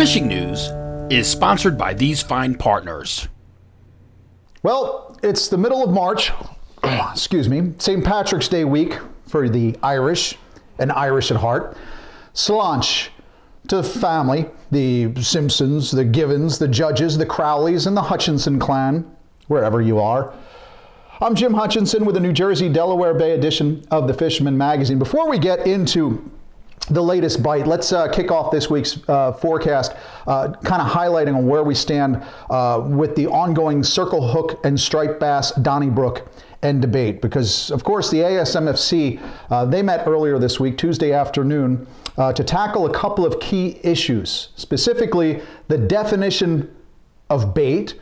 fishing news is sponsored by these fine partners. Well, it's the middle of March, excuse me, St. Patrick's Day week for the Irish and Irish at heart. Sláinte to the family, the Simpsons, the Givens, the Judges, the Crowleys, and the Hutchinson clan, wherever you are. I'm Jim Hutchinson with the New Jersey, Delaware Bay edition of the Fisherman magazine. Before we get into the latest bite, let's kick off this week's forecast, kind of highlighting on where we stand with the ongoing circle hook and striped bass Donnybrook and debate. Because, of course, the ASMFC, they met earlier this week, Tuesday afternoon, to tackle a couple of key issues, specifically the definition of bait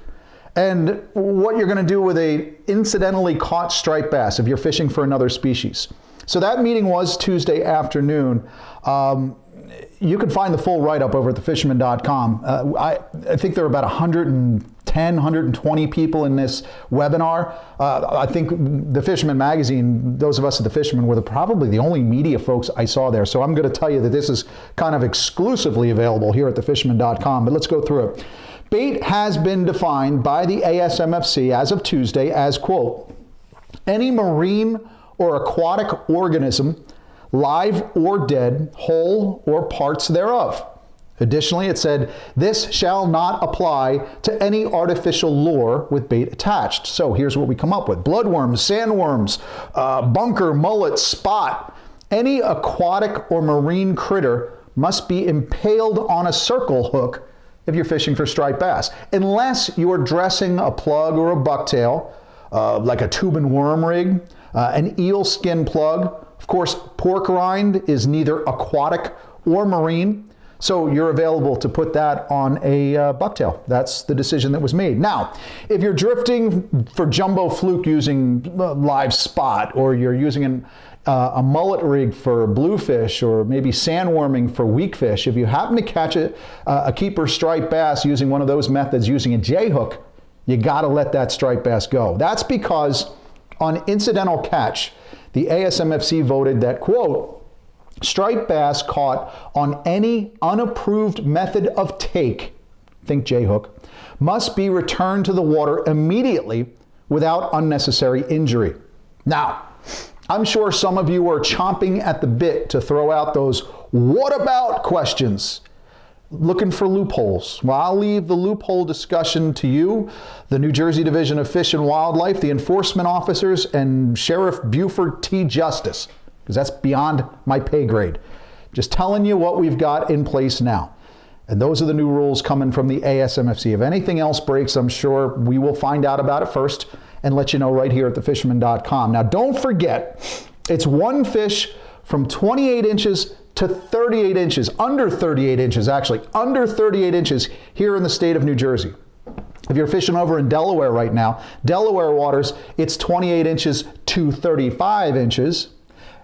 and what you're going to do with a incidentally caught striped bass if you're fishing for another species. So that meeting was Tuesday afternoon. You can find the full write-up over at thefisherman.com. I think there are about 110, 120 people in this webinar. I think the Fisherman magazine, those of us at the Fisherman, were probably the only media folks I saw there. So I'm going to tell you that this is kind of exclusively available here at thefisherman.com, but let's go through it. Bait has been defined by the ASMFC as of Tuesday as, quote, any marine or aquatic organism, live or dead, whole or parts thereof. Additionally, it said, this shall not apply to any artificial lure with bait attached. So here's what we come up with. Bloodworms, sandworms, bunker, mullet, spot. Any aquatic or marine critter must be impaled on a circle hook if you're fishing for striped bass, unless you are dressing a plug or a bucktail, like a tube and worm rig, an eel skin plug. Of course, pork rind is neither aquatic or marine, so you're available to put that on a bucktail. That's the decision that was made. Now, if you're drifting for jumbo fluke using live spot, or you're using a mullet rig for bluefish, or maybe sandworming for weak fish, if you happen to catch a keeper striped bass using one of those methods using a J-hook, you got to let that striped bass go. That's because on incidental catch, the ASMFC voted that, quote, striped bass caught on any unapproved method of take, think J-hook, must be returned to the water immediately without unnecessary injury. Now, I'm sure some of you are chomping at the bit to throw out those what about questions, looking for loopholes. Well, I'll leave the loophole discussion to you, the New Jersey Division of Fish and Wildlife, the enforcement officers, and Sheriff Buford T. Justice, because that's beyond my pay grade. Just telling you what we've got in place now. And those are the new rules coming from the ASMFC. If anything else breaks, I'm sure we will find out about it first and let you know right here at thefisherman.com. Now, don't forget, it's one fish from 28 inches to 38 inches, under 38 inches actually, under 38 inches here in the state of New Jersey. If you're fishing over in Delaware right now, Delaware waters, it's 28 inches to 35 inches.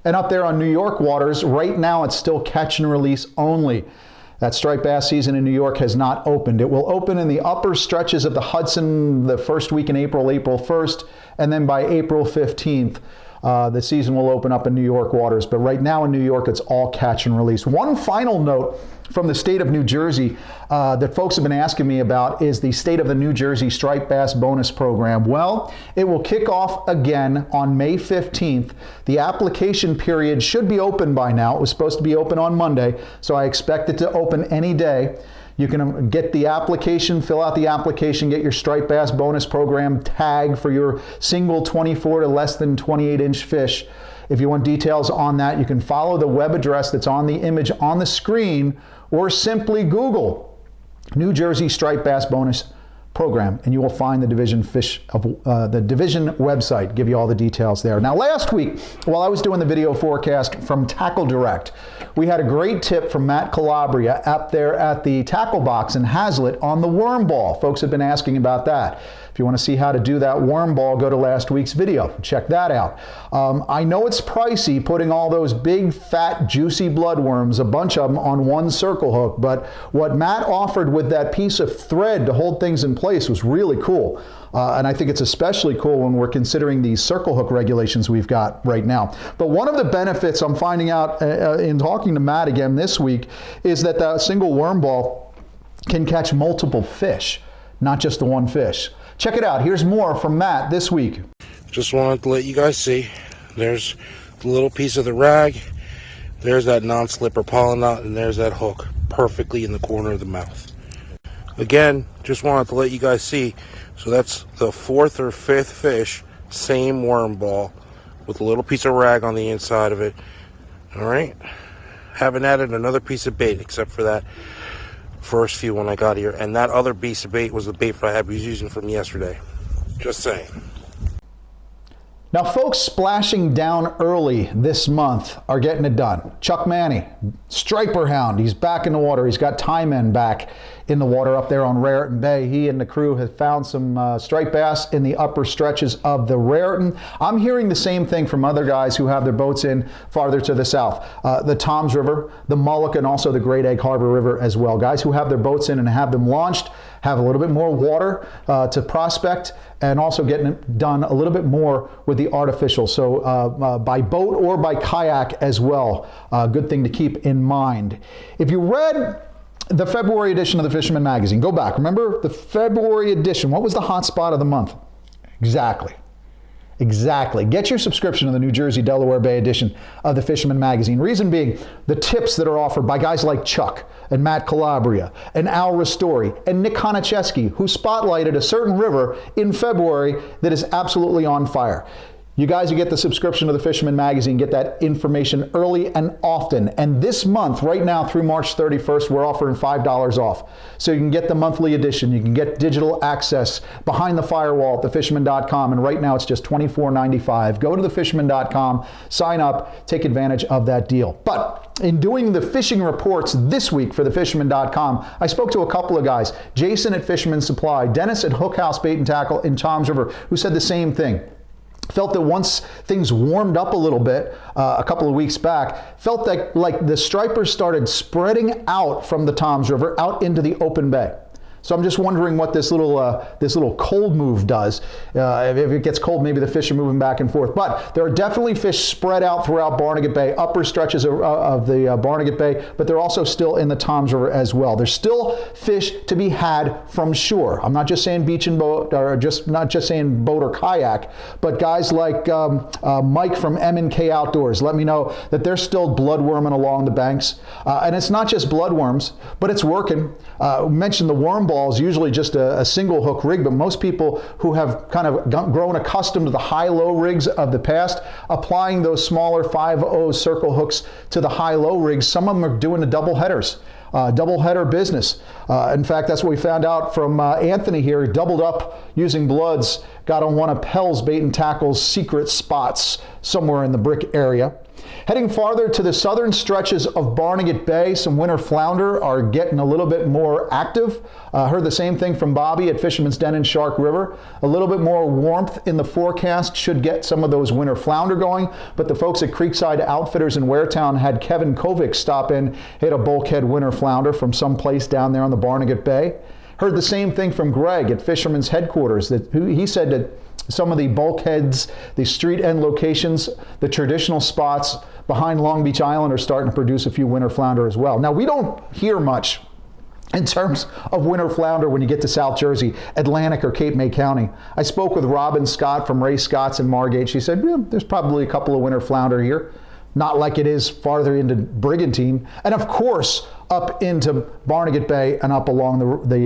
And up there on New York waters, right now it's still catch and release only. That striped bass season in New York has not opened. It will open in the upper stretches of the Hudson the first week in April, April 1st, and then by April 15th, the season will open up in New York waters. But right now in New York, it's all catch and release. One final note from the state of New Jersey that folks have been asking me about is the State of the New Jersey Striped Bass Bonus Program. Well, it will kick off again on May 15th. The application period should be open by now. It was supposed to be open on Monday, so I expect it to open any day. You can get the application, fill out the application, get your Striped Bass Bonus Program tag for your single 24 to less than 28 inch fish. If you want details on that, you can follow the web address that's on the image on the screen, or simply Google New Jersey Striped Bass Bonus Program, and you will find the division website, give you all the details there. Now, last week, while I was doing the video forecast from Tackle Direct, we had a great tip from Matt Calabria up there at the tackle box in Hazlitt on the wormball. Folks have been asking about that. If you want to see how to do that wormball, go to last week's video. Check that out. I know it's pricey putting all those big, fat, juicy bloodworms, a bunch of them, on one circle hook, but what Matt offered with that piece of thread to hold things in place was really cool. And I think it's especially cool when we're considering these circle hook regulations we've got right now. But one of the benefits I'm finding out in talking to Matt again this week is that the single wormball can catch multiple fish, not just the one fish. Check it out. Here's more from Matt this week. Just wanted to let you guys see. There's the little piece of the rag. There's that non-slipper pollen knot, and there's that hook perfectly in the corner of the mouth. Again, just wanted to let you guys see. So that's the 4th or 5th fish, same worm ball, with a little piece of rag on the inside of it. Alright? Haven't added another piece of bait except for that first few when I got here. And that other piece of bait was the bait I was using from yesterday. Just saying. Now, folks splashing down early this month are getting it done. Chuck Manny, striper hound, he's back in the water. He's got tie men back in the water up there on Raritan Bay. He and the crew have found some striped bass in the upper stretches of the Raritan. I'm hearing the same thing from other guys who have their boats in farther to the south. The Toms River, the Mullica, and also the Great Egg Harbor River as well. Guys who have their boats in and have them launched have a little bit more water to prospect, and also getting it done a little bit more with the artificial. So by boat or by kayak as well. Good thing to keep in mind. If you read the February edition of the Fisherman magazine, go back. Remember the February edition? What was the hot spot of the month? Exactly. Get your subscription to the New Jersey, Delaware Bay edition of the Fisherman magazine. Reason being, the tips that are offered by guys like Chuck and Matt Calabria and Al Ristori and Nick Konicheski, who spotlighted a certain river in February that is absolutely on fire. You guys who get the subscription to the Fisherman magazine get that information early and often. And this month, right now through March 31st, we're offering $5 off. So you can get the monthly edition. You can get digital access behind the firewall at thefisherman.com. And right now it's just $24.95. Go to thefisherman.com, sign up, take advantage of that deal. But in doing the fishing reports this week for thefisherman.com, I spoke to a couple of guys, Jason at Fisherman Supply, Dennis at Hook House Bait and Tackle in Toms River, who said the same thing. Felt that once things warmed up a little bit a couple of weeks back, felt that like the stripers started spreading out from the Toms River out into the open bay. So I'm just wondering what this little cold move does. If it gets cold, maybe the fish are moving back and forth. But there are definitely fish spread out throughout Barnegat Bay, upper stretches of the Barnegat Bay, but they're also still in the Toms River as well. There's still fish to be had from shore. I'm not just saying beach and boat, or not just saying boat or kayak, but guys like Mike from M&K Outdoors let me know that they're still bloodworming along the banks. And it's not just bloodworms, but it's working. Mentioned the wormball is usually just a single hook rig, but most people who have kind of grown accustomed to the high-low rigs of the past, applying those smaller 5/0 circle hooks to the high-low rigs, some of them are doing the double headers. Double header business. In fact, that's what we found out from Anthony here. He doubled up using bloods, got on one of Pell's Bait and Tackle's secret spots somewhere in the Brick area. Heading farther to the southern stretches of Barnegat Bay, some winter flounder are getting a little bit more active. Heard the same thing from Bobby at Fisherman's Den in Shark River. A little bit more warmth in the forecast should get some of those winter flounder going, but the folks at Creekside Outfitters in Waretown had Kevin Kovic stop in, hit a bulkhead winter flounder from someplace down there on the Barnegat Bay. Heard the same thing from Greg at Fisherman's headquarters. He said that some of the bulkheads, the street end locations, the traditional spots behind Long Beach Island are starting to produce a few winter flounder as well. Now, we don't hear much in terms of winter flounder when you get to South Jersey, Atlantic, or Cape May County. I spoke with Robin Scott from Ray Scott's in Margate. She said, yeah, there's probably a couple of winter flounder here. Not like it is farther into Brigantine. And of course, up into Barnegat Bay and up along the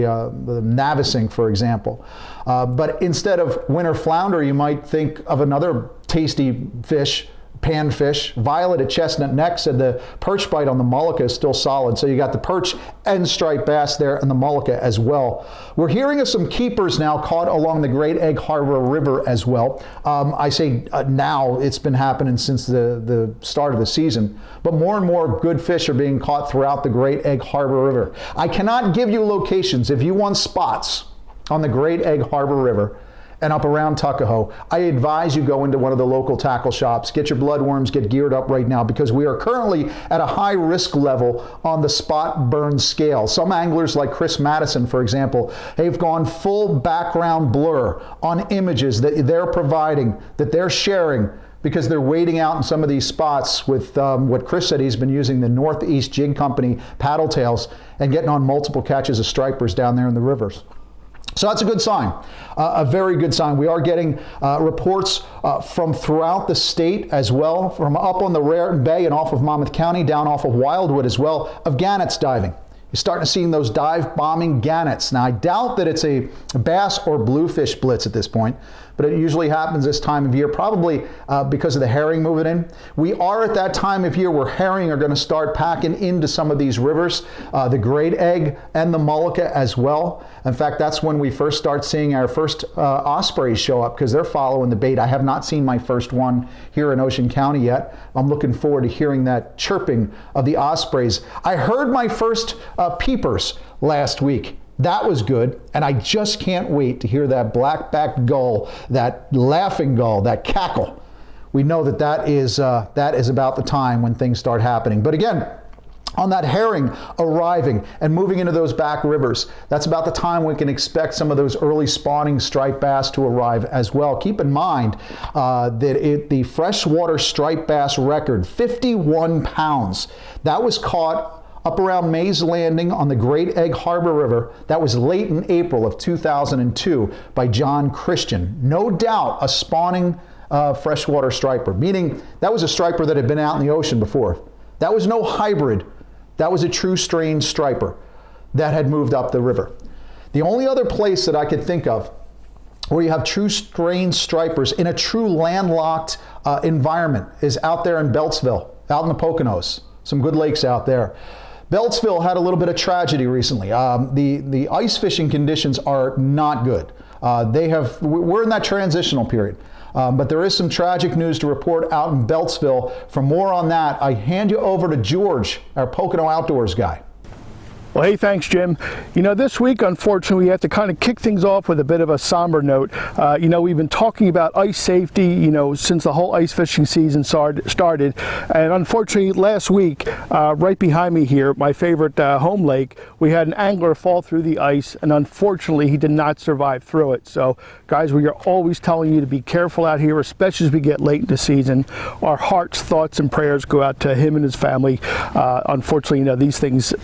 Navasink, for example. But instead of winter flounder, you might think of another tasty fish, panfish. Violet at Chestnut Neck said the perch bite on the Mullica is still solid. So you got the perch and striped bass there and the Mullica as well. We're hearing of some keepers now caught along the Great Egg Harbor River as well. I say now, it's been happening since the start of the season. But more and more good fish are being caught throughout the Great Egg Harbor River. I cannot give you locations. If you want spots on the Great Egg Harbor River and up around Tuckahoe, I advise you go into one of the local tackle shops, get your bloodworms, get geared up right now, because we are currently at a high risk level on the spot burn scale. Some anglers like Chris Madison, for example, have gone full background blur on images that they're providing, that they're sharing because they're waiting out in some of these spots with what Chris said he's been using the Northeast Jig Company paddle tails and getting on multiple catches of stripers down there in the rivers. So that's a good sign, a very good sign. We are getting reports from throughout the state as well, from up on the Raritan Bay and off of Monmouth County, down off of Wildwood as well, of gannets diving. You're starting to see those dive bombing gannets. Now, I doubt that it's a bass or bluefish blitz at this point, but it usually happens this time of year, probably because of the herring moving in. We are at that time of year where herring are going to start packing into some of these rivers, the great egg and the mullica as well. In fact, that's when we first start seeing our first ospreys show up, because they're following the bait. I have not seen my first one here in Ocean County yet. I'm looking forward to hearing that chirping of the ospreys. I heard my first peepers last week. That was good, and I just can't wait to hear that black-backed gull, that laughing gull, that cackle. We know that is about the time when things start happening. But again, on that herring arriving and moving into those back rivers, that's about the time we can expect some of those early spawning striped bass to arrive as well. Keep in mind that the freshwater striped bass record, 51 pounds, that was caught up around Mays Landing on the Great Egg Harbor River. That was late in April of 2002 by John Christian. No doubt a spawning freshwater striper, meaning that was a striper that had been out in the ocean before. That was no hybrid. That was a true strain striper that had moved up the river. The only other place that I could think of where you have true strain stripers in a true landlocked environment is out there in Beltsville, out in the Poconos. Some good lakes out there. Beltsville had a little bit of tragedy recently. The ice fishing conditions are not good. We're in that transitional period. But there is some tragic news to report out in Beltsville. For more on that, I hand you over to George, our Pocono Outdoors guy. Well, hey, thanks, Jim. You know, this week, unfortunately, we have to kind of kick things off with a bit of a somber note. You know, we've been talking about ice safety, you know, since the whole ice fishing season started. And unfortunately, last week, right behind me here, my favorite home lake, we had an angler fall through the ice, and unfortunately, he did not survive through it. So, guys, we are always telling you to be careful out here, especially as we get late in the season. Our hearts, thoughts, and prayers go out to him and his family. Unfortunately, you know, these things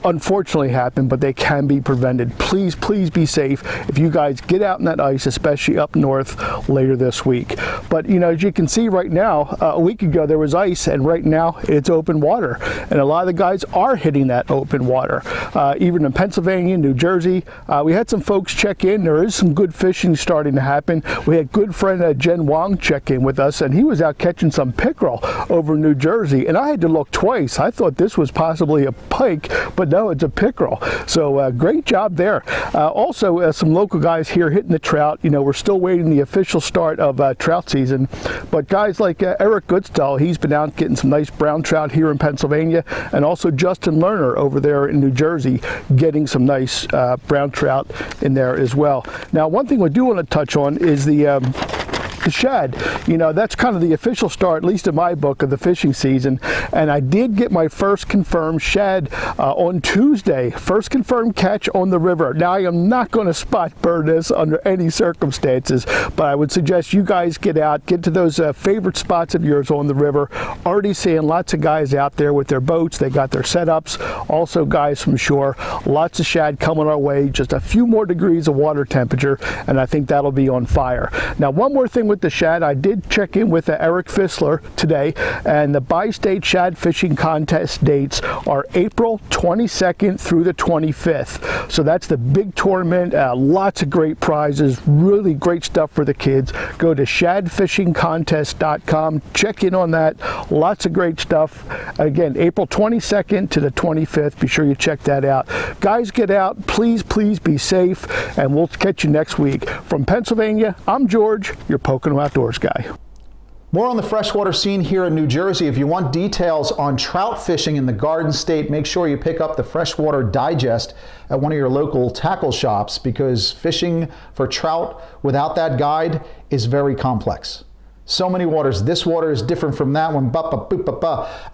unfortunately happen, but they can be prevented. Please be safe if you guys get out in that ice, especially up north later this week. But you know, as you can see right now, a week ago there was ice, and right now it's open water, and a lot of the guys are hitting that open water. Even in Pennsylvania, New Jersey, we had some folks check in. There is some good fishing starting to happen. We had good friend Jen Wong check in with us, and he was out catching some pickerel over in New Jersey, and I had to look twice. I thought this was possibly a pike, but no, it's a pickerel. So great job there. Also, some local guys here hitting the trout. You know, we're still waiting the official start of trout season, but guys like Eric Goodstall, he's been out getting some nice brown trout here in Pennsylvania, and also Justin Lerner over there in New Jersey getting some nice brown trout in there as well. Now, one thing we do want to touch on is the shad. You know, that's kind of the official start, at least in my book, of the fishing season. And I did get my first confirmed shad on Tuesday. First confirmed catch on the river. Now, I am not going to spot bird this under any circumstances, but I would suggest you guys get out, get to those favorite spots of yours on the river. Already seeing lots of guys out there with their boats. They got their setups. Also guys from shore. Lots of shad coming our way. Just a few more degrees of water temperature, and I think that'll be on fire. Now, one more thing with the shad, I did check in with Eric Fissler today, and the bi-state shad fishing contest dates are April 22nd through the 25th. So that's the big tournament. Lots of great prizes, really great stuff for the kids. Go to shadfishingcontest.com, check in on that. Lots of great stuff. Again, April 22nd to the 25th. Be sure you check that out. Guys, get out. Please be safe, and we'll catch you next week. From Pennsylvania, I'm George, your Pocono Outdoors guy. More on the freshwater scene here in New Jersey. If you want details on trout fishing in the Garden State, make sure you pick up the Freshwater Digest at one of your local tackle shops, because fishing for trout without that guide is very complex. So many waters. This water is different from that one.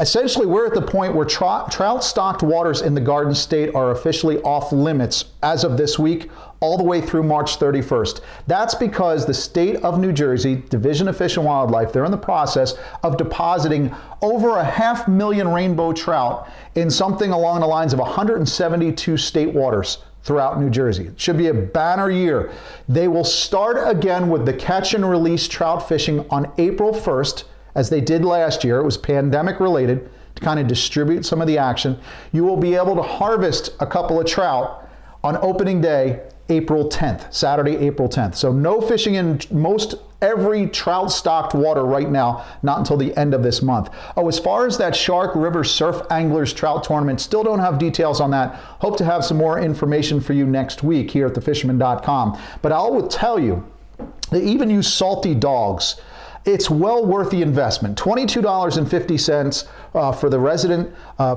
Essentially, we're at the point where trout-stocked waters in the Garden State are officially off limits as of this week all the way through March 31st. That's because the state of New Jersey, Division of Fish and Wildlife, they're in the process of depositing over 500,000 rainbow trout in something along the lines of 172 state waters throughout New Jersey. It should be a banner year. They will start again with the catch and release trout fishing on April 1st, as they did last year. It was pandemic related, to kind of distribute some of the action. You will be able to harvest a couple of trout on opening day, April 10th, Saturday, April 10th. So no fishing in every trout stocked water right now, not until the end of this month. Oh, as far as that Shark River Surf Anglers Trout Tournament, still don't have details on that. Hope to have some more information for you next week here at thefisherman.com. But I will tell you, they even use salty dogs. It's well worth the investment. $22.50 for the resident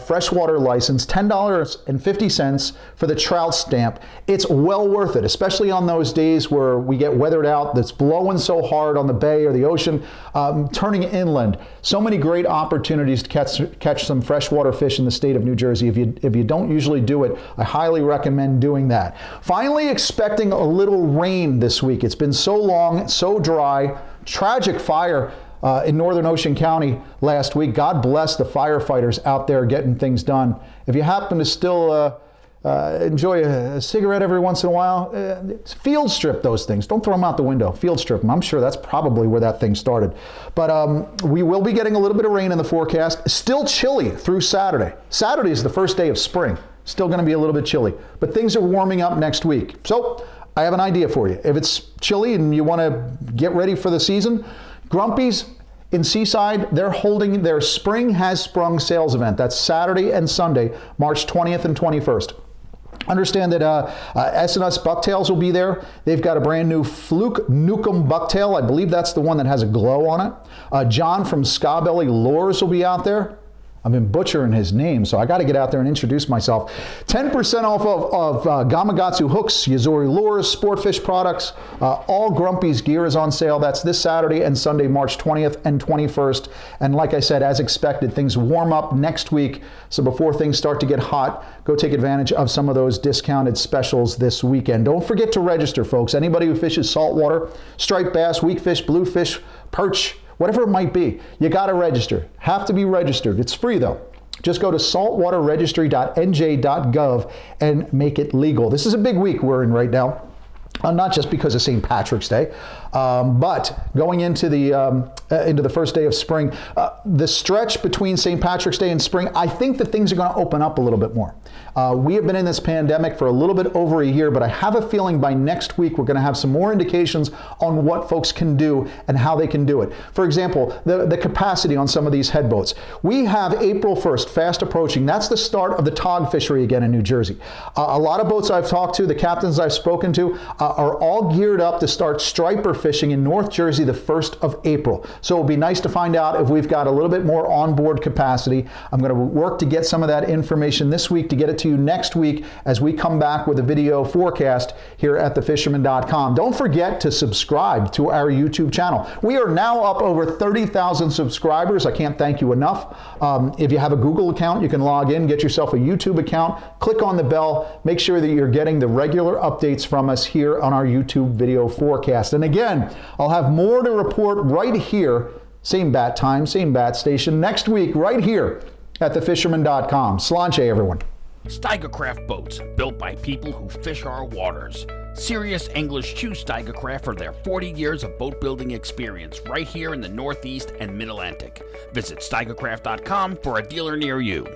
freshwater license, $10.50 for the trout stamp. It's well worth it, especially on those days where we get weathered out, that's blowing so hard on the bay or the ocean, turning inland. So many great opportunities to catch some freshwater fish in the state of New Jersey. If you don't usually do it, I highly recommend doing that. Finally expecting a little rain this week. It's been so long, so dry. Tragic fire in Northern Ocean County last week. God bless the firefighters out there getting things done. If you happen to still enjoy a cigarette every once in a while, field strip those things. Don't throw them out the window. Field strip them. I'm sure that's probably where that thing started. But we will be getting a little bit of rain in the forecast. Still chilly through Saturday. Saturday is the first day of spring. Still going to be a little bit chilly. But things are warming up next week. So I have an idea for you. If it's chilly and you want to get ready for the season, Grumpy's in Seaside, they're holding their Spring Has Sprung sales event. That's Saturday and Sunday, March 20th and 21st. Understand that S&S Bucktails will be there. They've got a brand new Fluke Nukem Bucktail. I believe that's the one that has a glow on it. John from Scabelly Lures will be out there. I've been butchering his name, so I got to get out there and introduce myself. 10% off of Gamakatsu hooks, Yazori lures, Sportfish products. All Grumpy's gear is on sale. That's this Saturday and Sunday, March 20th and 21st. And like I said, as expected, things warm up next week. So before things start to get hot, go take advantage of some of those discounted specials this weekend. Don't forget to register, folks. Anybody who fishes saltwater, striped bass, weakfish, bluefish, perch, whatever it might be, you got to register. Have to be registered. It's free though. Just go to saltwaterregistry.nj.gov and make it legal. This is a big week we're in right now. Not just because of St. Patrick's Day, but going into the first day of spring, the stretch between St. Patrick's Day and spring, I think that things are going to open up a little bit more. We have been in this pandemic for a little bit over a year, but I have a feeling by next week we're going to have some more indications on what folks can do and how they can do it. For example, the capacity on some of these head boats. We have April 1st fast approaching. That's the start of the tog fishery again in New Jersey. A lot of boats I've talked to, the captains I've spoken to, are all geared up to start striper fishing in North Jersey the 1st of April. So it'll be nice to find out if we've got a little bit more onboard capacity. I'm going to work to get some of that information this week to get it to you next week as we come back with a video forecast here at thefisherman.com. Don't forget to subscribe to our YouTube channel. We are now up over 30,000 subscribers. I can't thank you enough. If you have a Google account, you can log in, get yourself a YouTube account, click on the bell, make sure that you're getting the regular updates from us here on our YouTube video forecast. And again, I'll have more to report right here, same bat time, same bat station, next week right here at thefisherman.com. Slanche, everyone. Steigercraft boats, built by people who fish our waters. Serious anglers choose Steigercraft for their 40 years of boat building experience right here in the Northeast and Mid-Atlantic. Visit steigercraft.com for a dealer near you.